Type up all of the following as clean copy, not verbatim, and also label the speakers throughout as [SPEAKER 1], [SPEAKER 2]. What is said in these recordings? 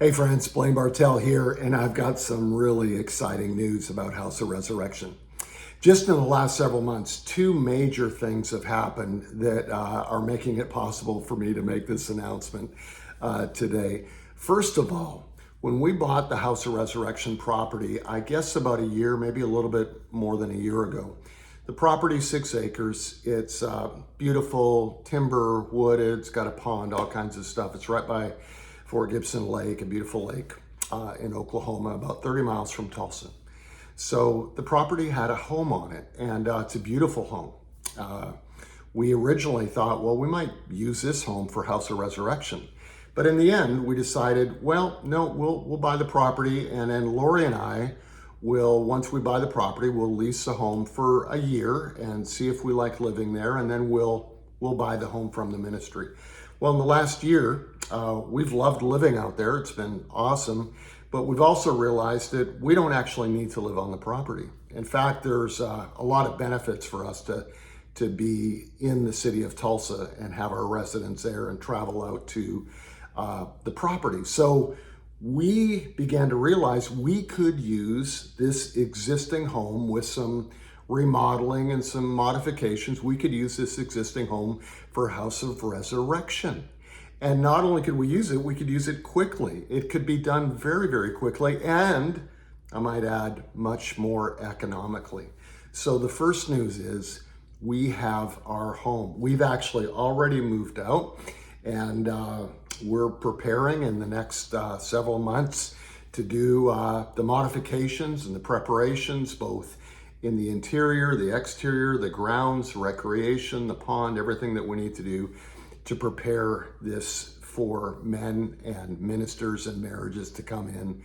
[SPEAKER 1] Hey friends, Blaine Bartell here, and I've got some really exciting news about House of Resurrection. Just in the last several months, two major things have happened that are making it possible for me to make this announcement today. First of all, when we bought the House of Resurrection property, I guess about a year, maybe a little bit more than a year ago, the property's 6 acres. It's beautiful, timber, wooded, it's got a pond, all kinds of stuff. It's right by Fort Gibson Lake, a beautiful lake in Oklahoma, about 30 miles from Tulsa. So the property had a home on it, and it's a beautiful home. We originally thought, well, we might use this home for House of Resurrection. But in the end, we decided, well, no, we'll buy the property, and then Lori and I will, once we buy the property, we'll lease the home for a year and see if we like living there, and then we'll buy the home from the ministry. Well, in the last year, we've loved living out there. It's been awesome, but we've also realized that we don't actually need to live on the property. In fact, there's a lot of benefits for us to be in the city of Tulsa and have our residence there and travel out to the property. So we began to realize we could use this existing home with some remodeling and some modifications. We could use this existing home for House of Resurrection. And not only could we use it, we could use it quickly. It could be done very, very quickly, and I might add, much more economically. So the first news is we have our home. We've actually already moved out, and we're preparing in the next several months to do the modifications and the preparations, both in the interior, the exterior, the grounds, recreation, the pond, everything that we need to do to prepare this for men and ministers and marriages to come in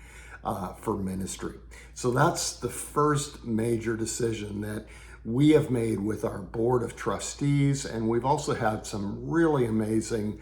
[SPEAKER 1] for ministry. So that's the first major decision that we have made with our board of trustees, and we've also had some really amazing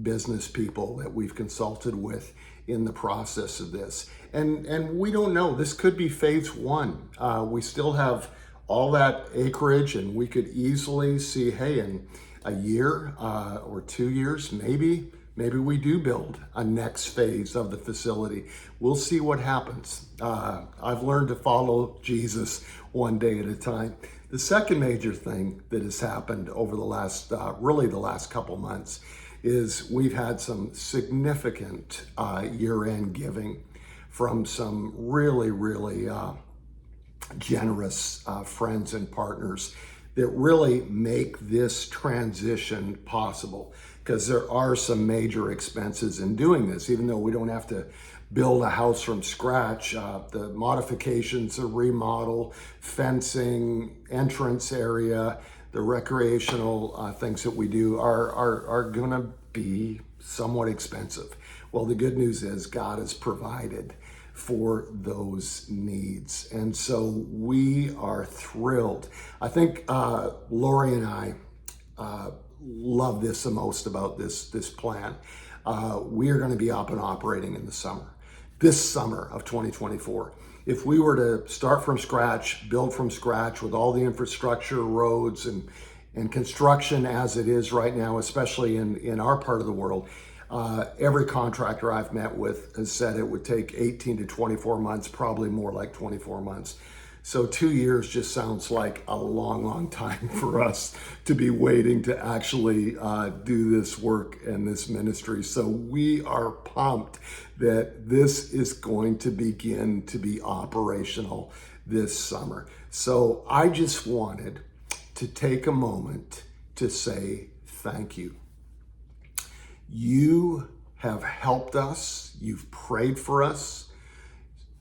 [SPEAKER 1] business people that we've consulted with in the process of this. And we don't know, this could be phase one. We still have all that acreage, and we could easily see, hey, in a year or 2 years, maybe we do build a next phase of the facility. We'll see what happens. I've learned to follow Jesus one day at a time. The second major thing that has happened over the last, really the last couple months, is we've had some significant year-end giving from some really, really generous friends and partners that really make this transition possible, because there are some major expenses in doing this. Even though we don't have to build a house from scratch, the modifications, the remodel, fencing, entrance area, the recreational things that we do are going to be somewhat expensive. Well, the good news is God has provided for those needs. And so we are thrilled. I think Lori and I love this the most about this plan. We are going to be up and operating in the summer, this summer of 2024. If we were to start from scratch, build from scratch with all the infrastructure, roads, and construction as it is right now, especially in our part of the world, every contractor I've met with has said it would take 18 to 24 months, probably more like 24 months. So 2 years just sounds like a long, long time for us to be waiting to actually do this work and this ministry. So we are pumped that this is going to begin to be operational this summer. So I just wanted to take a moment to say thank you. You have helped us. You've prayed for us.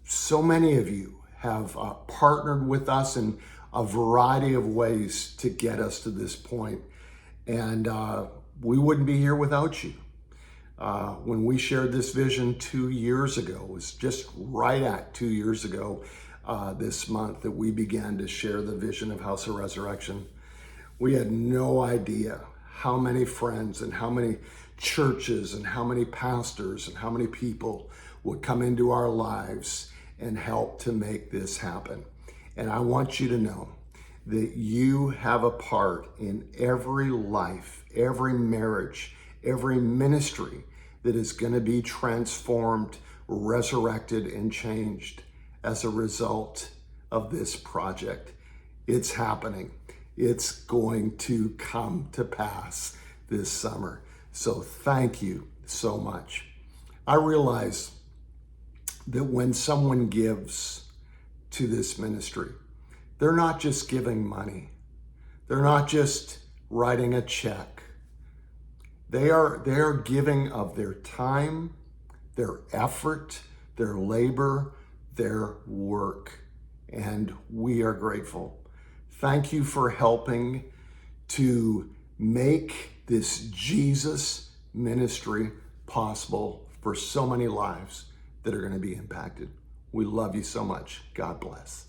[SPEAKER 1] So many of you have partnered with us in a variety of ways to get us to this point. And we wouldn't be here without you. When we shared this vision 2 years ago, it was just right at 2 years ago this month that we began to share the vision of House of Resurrection. We had no idea how many friends and how many churches and how many pastors and how many people would come into our lives and help to make this happen. And I want you to know that you have a part in every life, every marriage, every ministry that is going to be transformed, resurrected, and changed as a result of this project. It's happening. It's going to come to pass this summer. So thank you so much. I realize that when someone gives to this ministry, they're not just giving money. They're not just writing a check. They are giving of their time, their effort, their labor, their work. And we are grateful. Thank you for helping to make this Jesus ministry possible for so many lives that are going to be impacted. We love you so much. God bless.